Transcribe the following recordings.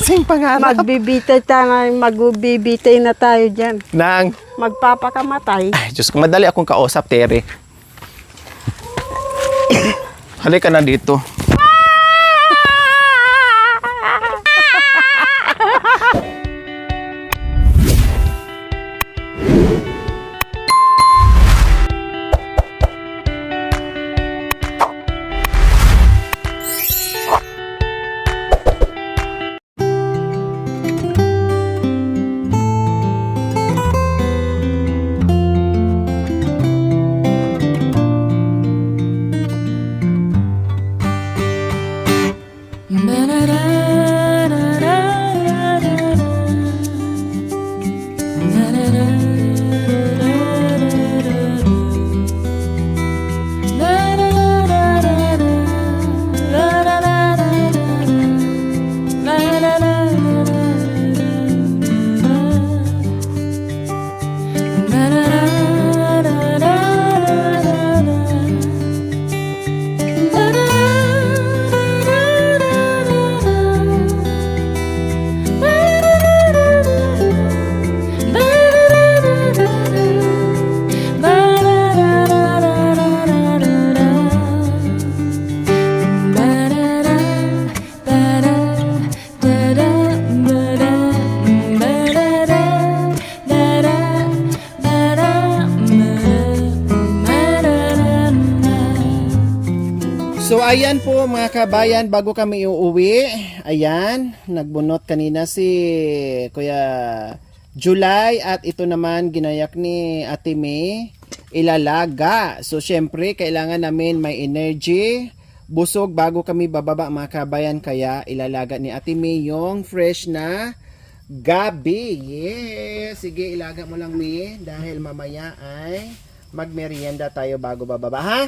Klaseng pangarap. Magbibitay na tayo dyan. Nang, Magpapakamatay. ay, Diyos ko, madali akong kausap, Tere. Halika na dito. So ayan po mga kabayan, bago kami uuwi, ayan, nagbunot kanina si Kuya July at ito naman ginayak ni Ate May, ilalaga. So syempre kailangan namin may energy, busog bago kami bababa mga kabayan, kaya ilalaga ni Ate May yung fresh na gabi. Yes, sige ilaga mo lang May dahil mamaya ay magmerienda tayo bago bababa, ha?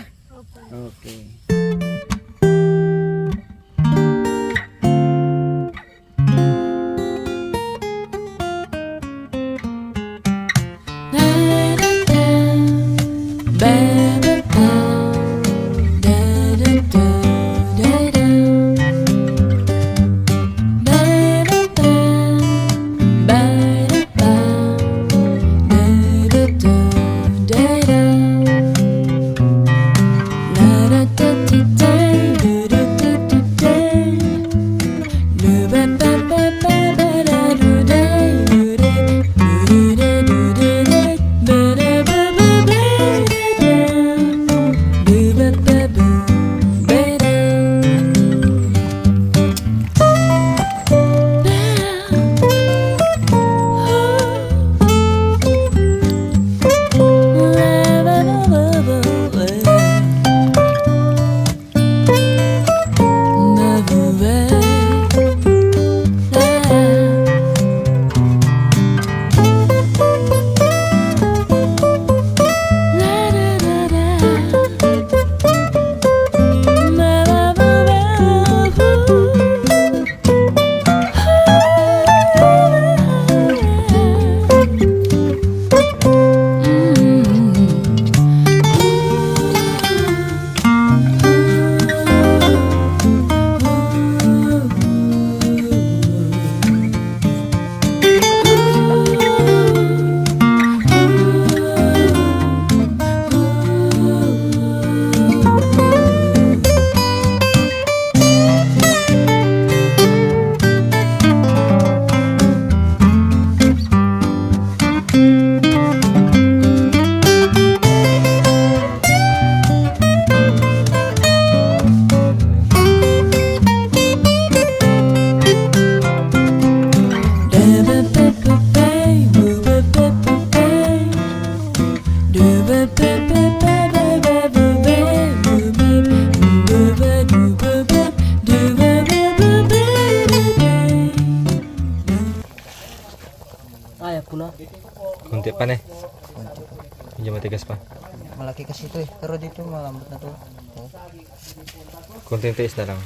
Okay. Kunti pa na eh. Medyo matigas pa. Malaki kasi ito eh. Pero dito malambot na to. Oh. Kunting tiis na lang.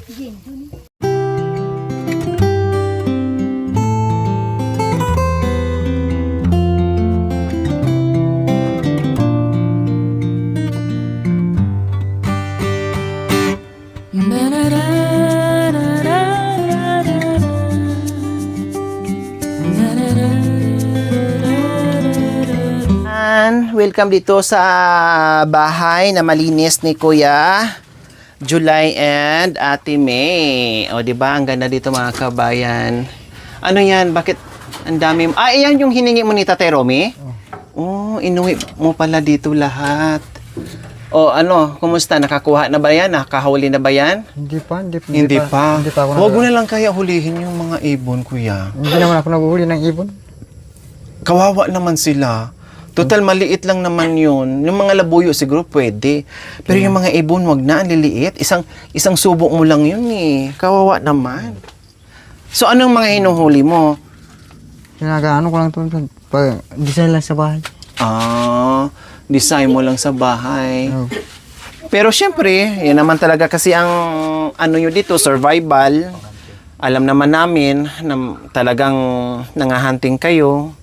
ayan, welcome dito sa bahay na malinis ni Kuya July and Ate May. O, di ba? Ang ganda dito mga kabayan. Ano yan? Bakit ang dami? Ayan yung hiningi mo ni Tatay Romy? Oh, inuwi mo pala dito lahat. O, ano? Kumusta? Nakakuha na ba yan? Nakahuli na ba yan? Hindi pa. Hindi pa. Hindi pa ako Huwag mo na lang kaya hulihin yung mga ibon, Kuya. Hindi naman ako naguhuli ng ibon. Kawawa naman sila. Total, maliit lang naman yun. Yung mga labuyo siguro pwede. Pero yung mga ibon, wag na, ang liliit. Isang subok mo lang yun eh. Kawawa naman. So, anong mga hinuhuli mo? Pinagaano ko lang ito. Design lang sa bahay. Design mo lang sa bahay. Oh. Pero syempre, yan naman talaga kasi ang ano yun dito, survival. Alam naman namin na talagang nangahunting kayo.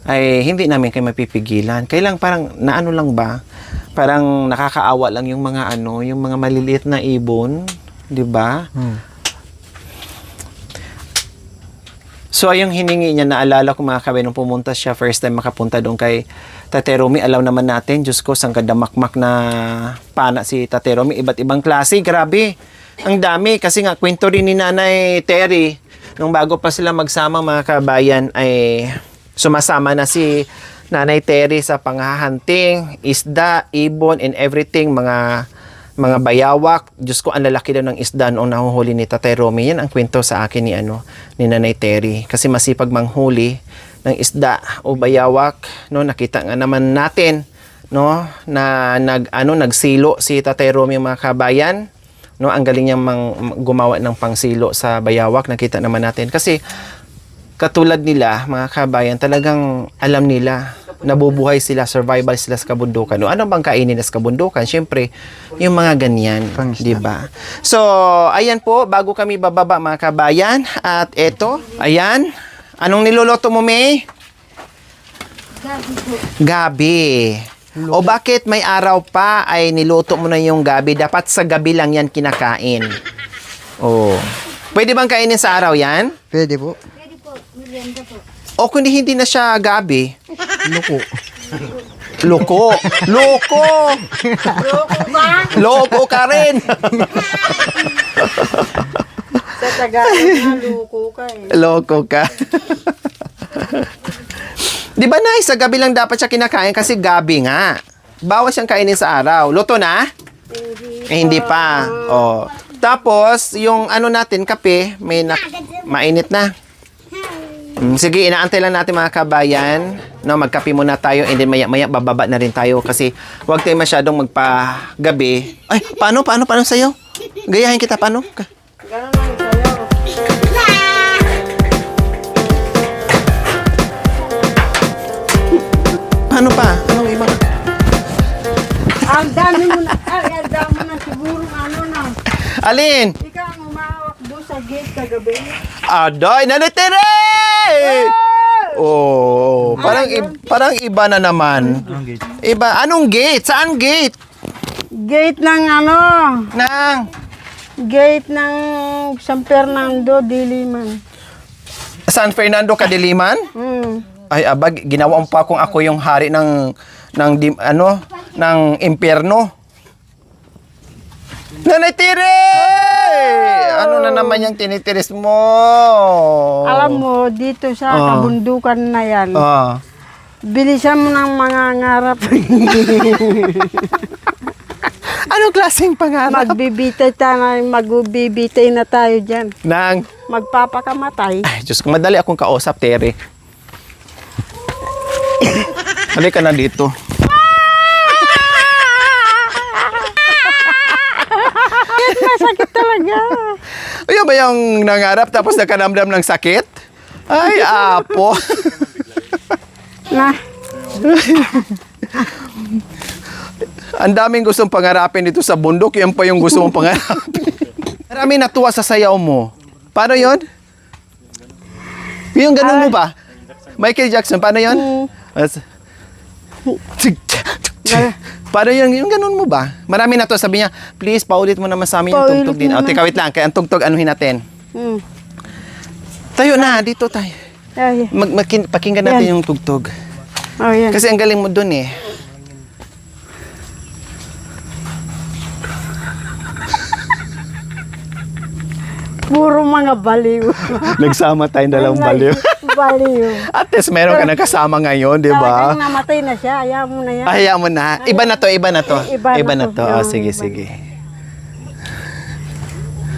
Ay hindi namin kayo mapipigilan. Kailang parang naano lang ba? Parang nakakaawa lang yung mga yung mga maliliit na ibon, 'di ba? So ayong hiningi niya, naalala ko mga kabay nung pumunta siya first time makapunta doon kay Tate Romy. Alam naman natin, Diyos ko, sang kadamakmak na pana si Tate Romy, iba't ibang klase, grabe. Ang dami kasi nga kwento rin ni Nanay Terry nung bago pa sila magsama mga kabayan ay sumasama na si Nanay Terry sa panghahunting, isda, ibon, and everything, mga bayawak. Diyos ko, ang lalaki daw ng isda noong nahuhuli ni Tatay Romy. Yan ang kwento sa akin ni Nanay Terry. Kasi masipag manghuli ng isda o bayawak, no? Nakita nga naman natin, no, na nagsilo si Tatay Romy mga kabayan. No, ang galing niyang gumawa ng pangsilo sa bayawak. Nakita naman natin kasi katulad nila, mga kabayan, talagang alam nila, nabubuhay sila, survival sila sa kabundukan. O ano bang kainin sa kabundukan? Siyempre, yung mga ganyan, di ba? So, ayan po, bago kami bababa mga kabayan, at eto, ayan, anong niluluto mo, May? Gabi. O bakit may araw pa ay niluto mo na yung gabi? Dapat sa gabi lang yan kinakain. O, pwede bang kainin sa araw yan? Pwede po. O kundi hindi na siya gabi. Luko. Loko. Loko. Loko ka rin. Sa Tagalog na, luko ka eh. Loko ka. Di ba nice? Sa gabi lang dapat siya kinakain kasi gabi nga. Bawas siyang kainin sa araw. Luto na? Hindi pa. Oh. Tapos, yung natin, kape, mainit na. Sige, inaantay lang natin mga kabayan. No, magkape muna tayo and then maya-maya bababa na rin tayo kasi huwag tayo masyadong magpagabi. Ay, paano sa'yo? Gayahin kita, paano? Ganun lang sa'yo. Paano pa? Anong iba? Ang dami mo na siguro na. Alin? Ikaw ang umawak doon sa gate kagabi. Aday, nalitere! Oh, parang iba na naman. Iba, anong gate? Saan gate? Gate ng Gate ng San Fernando, Diliman. San Fernando, Kadiliman? Ay, abag, ginawa mo pa kung ako yung hari ng impyerno. Nanitire! Ano na naman yung tinitiris mo? Alam mo, dito sa kabundukan na yan, bilisan mo ng mga ngarap. Anong klaseng pangarap? Magbibitay na tayo dyan. Nang? Magpapakamatay. Ay, Diyos ko, madali akong kausap, Terry. Halika na dito. Masakit talaga. Ayun ba yung nangarap tapos nakaramdam ng sakit? Ay, apo. Na, Ang daming gustong pangarapin dito sa bundok. Yan pa yung gusto mong pangarapin. Marami natuwa sa sayaw mo. Paano yon? Yung ganun mo ba? Michael Jackson, paano yon? Paano yung ganun mo ba? Marami na to. Sabi niya, please, paulit mo naman sa amin yung tugtog din. O, teka, wait lang. Kaya ang tugtog, anuhin natin. Tayo na, dito tayo. Ay, Pakinggan natin yung tugtog. Oh, yan. Kasi ang galing mo dun eh. Puro mga baliw. Nagsama tayong dalawang baliw. Baliw. At least meron ka nang kasama ngayon, di ba? Talagang namatay na siya. Ayaw mo na yan. Hayaan mo na. Iba na to, iba na to. Iba na to. Oh, Yung sige, iba. sige.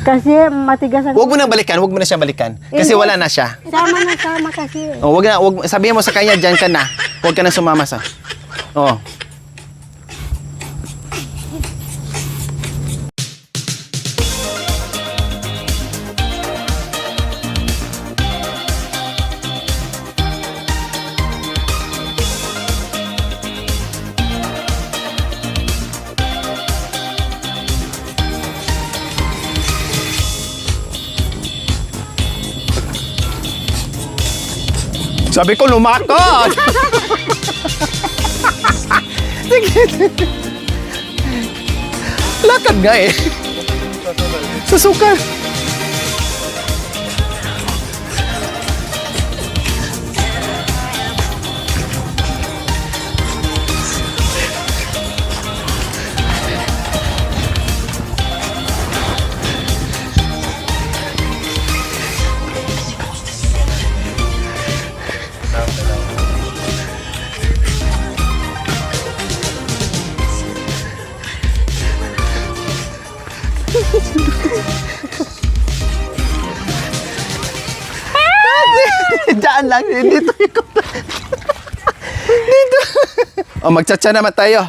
Kasi matigas ang... Huwag mo na balikan, huwag mo na siya balikan. Kasi Hindi. wala na siya. Sama na sama kasi. Oh, sabihin mo sa kanya, diyan ka na. Huwag ka na sumama sa. Oh. Sabi ko, lumakad! Sige. Lakad nga eh. Susukar. Diyan lang. Dito. Dito. O, magtsatsa naman tayo.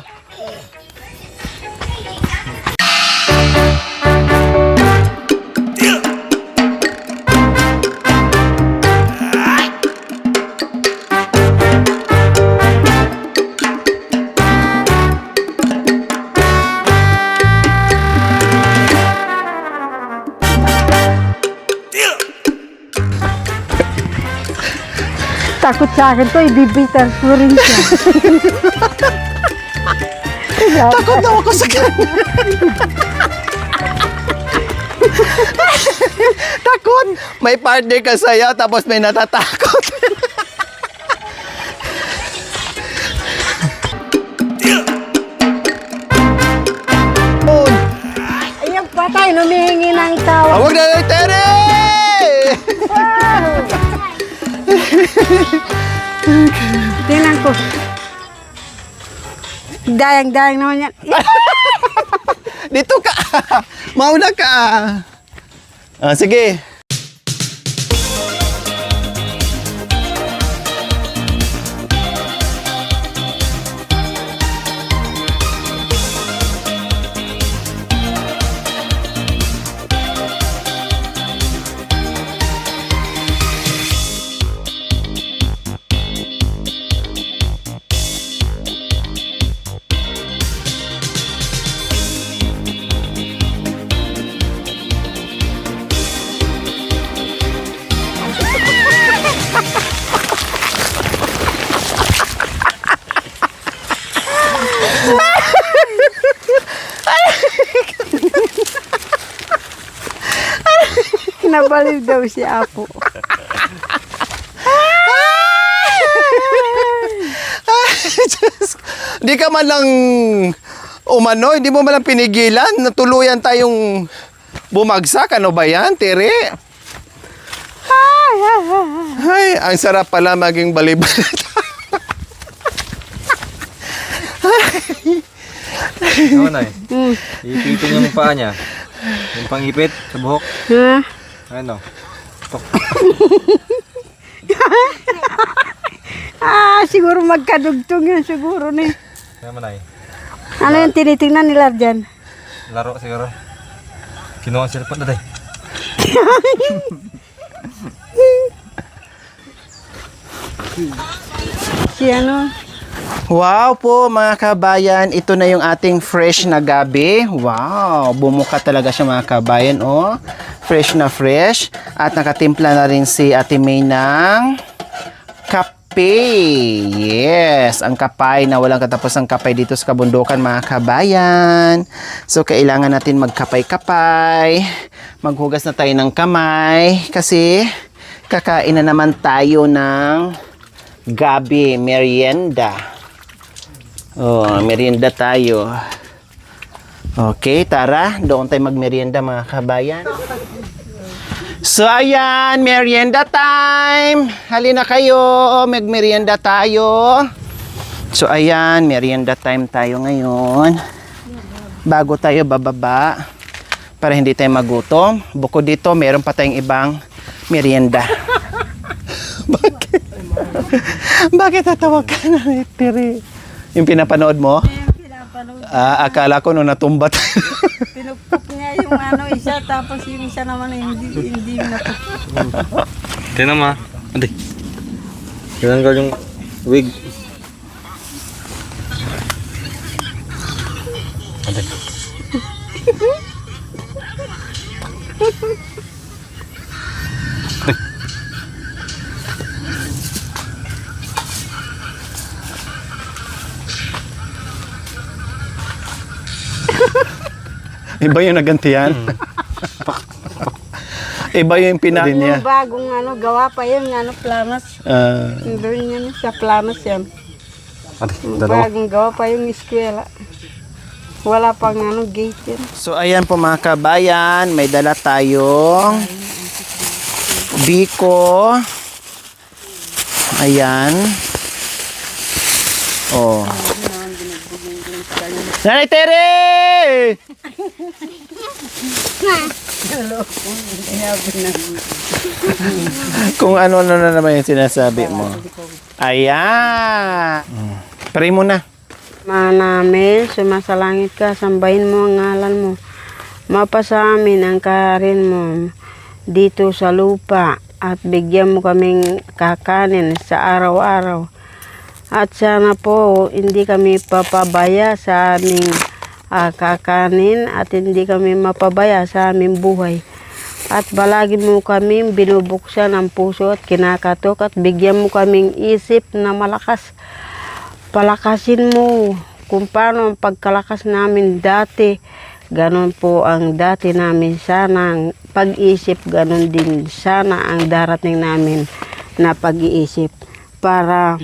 Takot sa akin to, ibibitan ko rin siya. Takot na ako sa kanya. Takot. May partner ka sa'yo, tapos may natatakot. Ayun patay, numihingi ng tawa. Huwag na lang, Tere! Tingnan ko. Dayang-dayang naman yan. Dito ka. Mauna ka. Sige. Nabaliw daw si Apo. Di ka man lang umano, hindi mo man lang pinigilan. Natuluyan tayong bumagsak. Ano ba yan, Tere? Ay, ang sarap pala maging balibalit. Ano na ipitin yung paa niya. Yung pangipit sa buhok. Ha? Ano? Siguro magkadugtong yun siguro ni. Kaya man ay. Ano yung tinitingnan nila dyan? Laro siguro. Kinuha ang cellphone na tayo. Si ano? Wow po mga kabayan, ito na yung ating fresh na gabi. Wow, bumuka talaga siya mga kabayan, oh. Fresh na fresh. At nakatimpla na rin si Ate May ng kape. Yes, ang kapay na walang katapos ang kapay dito sa kabundukan mga kabayan. So kailangan natin magkapay-kapay. Maghugas na tayo ng kamay kasi kakain na naman tayo ng gabi merienda. Oh, merienda tayo. Okay, tara. Doon tayo magmerienda mga kabayan. So, ayan. Merienda time. Halina kayo. Magmerienda tayo. So, ayan. Merienda time tayo ngayon. Bago tayo bababa. Para hindi tayo magutom. Bukod dito, meron pa tayong ibang merienda. Bakit? Bakit tatawag ka na, Piri? Yung pinapanood mo? Akala ko nung natumba tayo. Pinupok niya yung isa, tapos yung isa naman hindi napupok. Tinan mo. Ante. Tinanggal yung wig. Ante. Iba yung nagantiyan. Iba yung pinarin niya. Yung bagong gawa pa yun, planas. Doon yan sa planas yan. Ante. Yung Dalawa. bagong gawa pa yung eskwela. Wala pang gate yan. So ayan po mga kabayan, may dala tayong biko. Ayan. Oh. Nanay Tere! Kung ano na naman yung sinasabi mo. Ayan. Pray mo na. Ama namin, sumasalangit ka, sambahin mo ang ngalan mo. Mapasa amin ang karin mo dito sa lupa at bigyan mo kaming kakanin sa araw-araw. At sana po hindi kami papabaya sa aming kakanin at hindi kami mapabaya sa aming buhay. At balagi mo kami binubuksan ang puso at kinakatok at bigyan mo kaming isip na malakas. Palakasin mo kung paano ang pagkalakas namin dati. Ganon po ang dati namin. Sana ang pag-isip, ganon din sana ang darating namin na pag-iisip para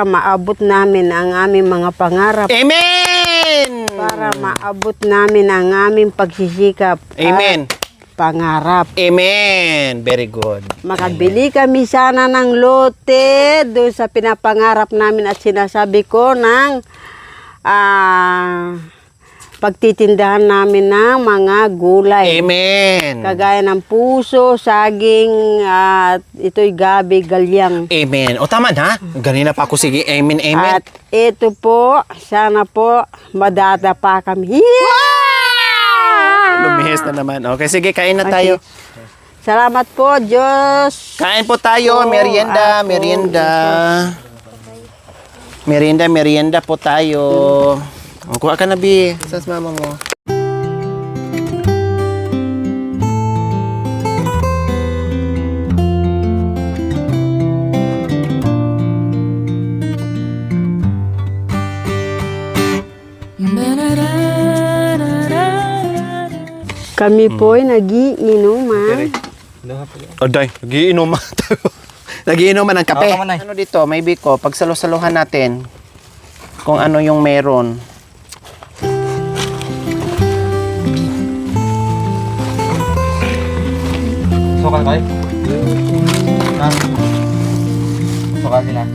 maabot namin ang aming mga pangarap. Amen! Para maabot namin ang aming pagsisikap. Amen. At pangarap. Amen. Very good. Makabili kami sana ng lote doon sa pinapangarap namin at sinasabi ko ng pagtitindahan namin ng mga gulay. Amen. Kagaya ng puso, saging, at ito'y gabi, galyang. Amen. O tama na. Ganina pa ako. Sige. Amen. Amen. At ito po, sana po madadapa kami. Lumihis na naman. Okay, sige. Kain na tayo. Salamat po, Diyos. Kain po tayo. Merienda. Ako. Merienda. Merienda. Merienda po tayo. Kuha ka na, Bi. Sas mama mo. Kami po ay nagiinuman. O, day. Nagiinuman tayo. Nagiinuman ng kape. Ako man, Nay. Ano dito? May biko. Pagsalo-saluhan natin. Kung ano yung meron. Sukal kayo? Sukal din ah.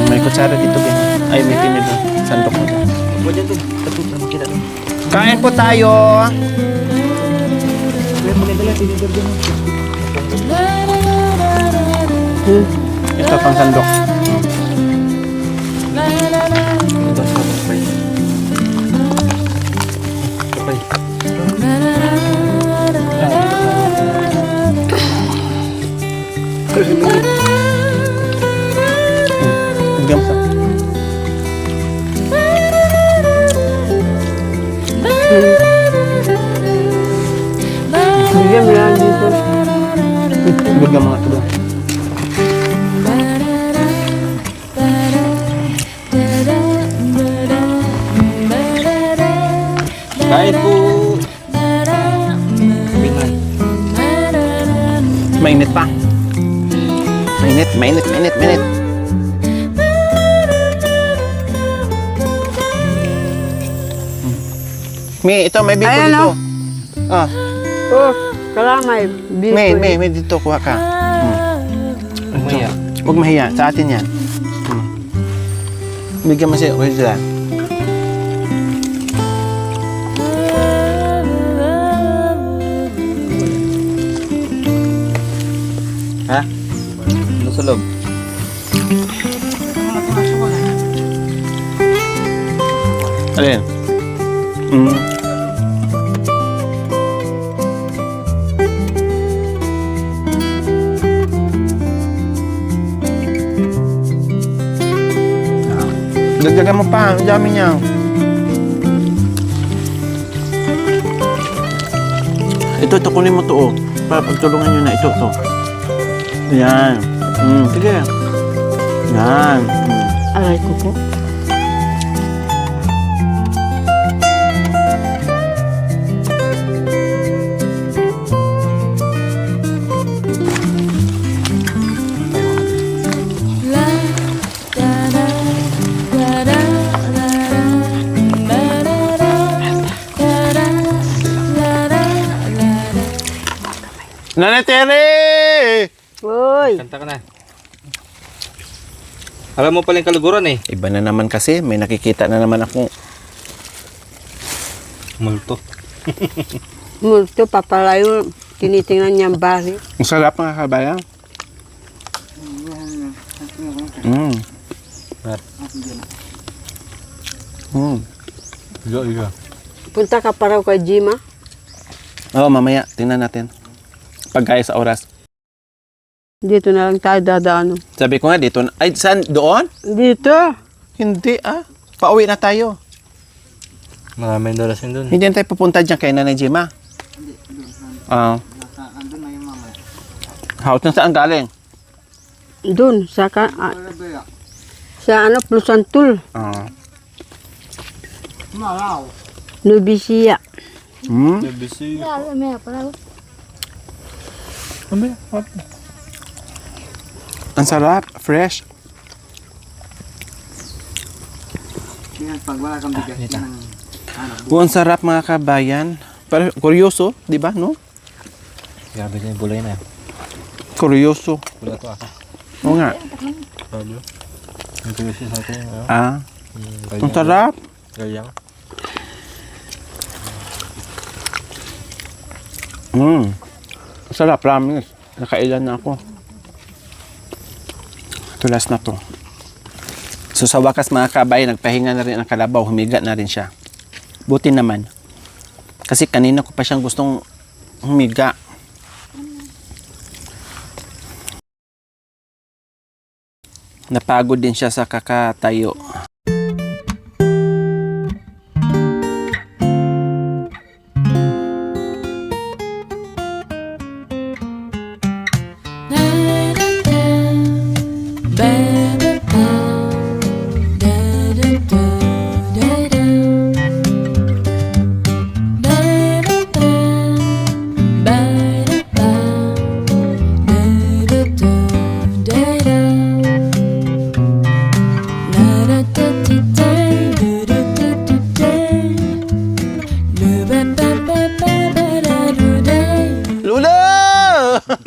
May kutsara dito, Bi. Ay, may tinidor. Sandok mo. Huwag dyan doon. Tatutan mo kita doon. Kain po tayo. Ito pang sandok. Ito sa kapay. Kapay. Hanggang sa. Bigyan mo lang dito. Bigyan mga tulo. Kain po. Binay. Mainit pa. Mainit, mainit, mainit, mainit. May, ito, may biko Ayan, dito. oh. Ah, Oh, kalamay. may dito, kuha ka. Umaya. Huwag mahiya, sa atin yan. Bigyan mo siya, wait sila. Ha? Ano sa loob? Alin? Dagdagan mo pa, ang dami niya. Ito, kunin mo to, oh. Para pagtulungan nyo na ito, to. Yan. Sige. Yan. Aray ko po. Nanay Tere! Uy. Kanta ka na. Alam mo pala yung kaluguran eh. Iba na naman kasi, may nakikita na naman ako. Multo. Multo, papalayo. Tinitingnan niya ang bari. Ang sarap mga kabayan. Iga. Punta ka pa raw kay Jima. Oo, mamaya, tingnan natin. Pagkaya sa oras. Dito na lang tayo dadaan. Sabi ko nga dito, ay saan? Doon? Dito. Hindi Pauwi na tayo. Maraming dalasin dun. Hindi na tayo pupunta dyan kay Nanay Jima. Andun na yung mama. House na saan galing? Doon, sa ano, Plusantul. Malaw. Nubisia. Busy. Ang sarap, fresh. Yan, pag wala kang bigas yan ang Ang sarap mga kabayan. Pero kuryoso, di ba, no? Grabe na yung bulay na. Kuryoso. Wala to ako. Oo nga. Sabi. Yung tuloy sa atin. Ang sarap. Gayang. Sarap, promise. Nakailan na ako. Tulas na to. So sa wakas mga kabayan, nagpahinga na rin ang kalabaw. Humiga na rin siya. Buti naman. Kasi kanina ko pa siyang gustong humiga. Napagod din siya sa kakatayo.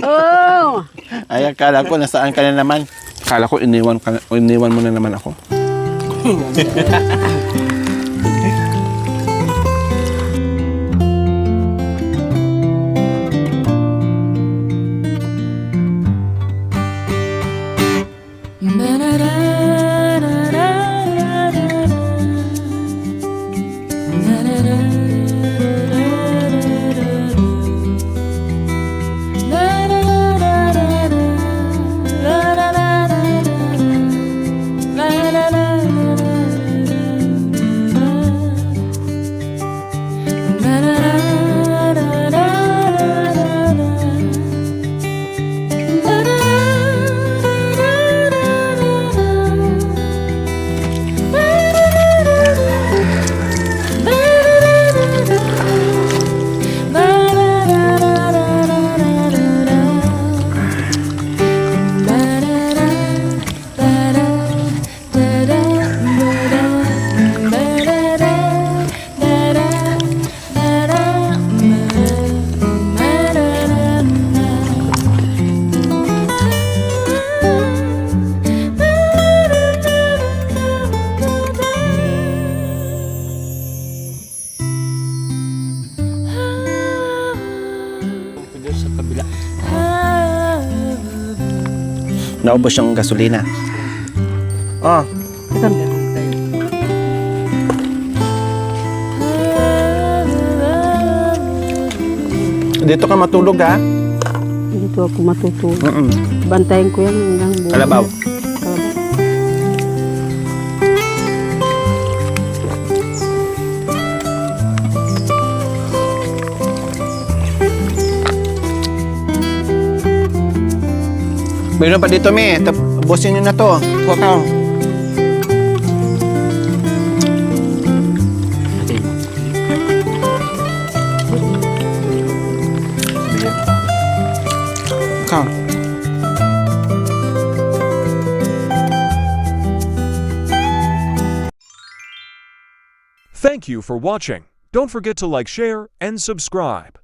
Oh! Ay, akala ko nasaan ka na naman. Akala ko iniwan mo na naman ako. Naubos yung gasolina. Oh, dito ka matulog ha? Dito ako matutulog. Mm-mm. Bantayan ko yan hanggang buwan. Kalabaw. Meron pa dito, me. Busin nyo na to. Huwag ka. Ikaw. Thank you for watching. Don't forget to like, share, and subscribe.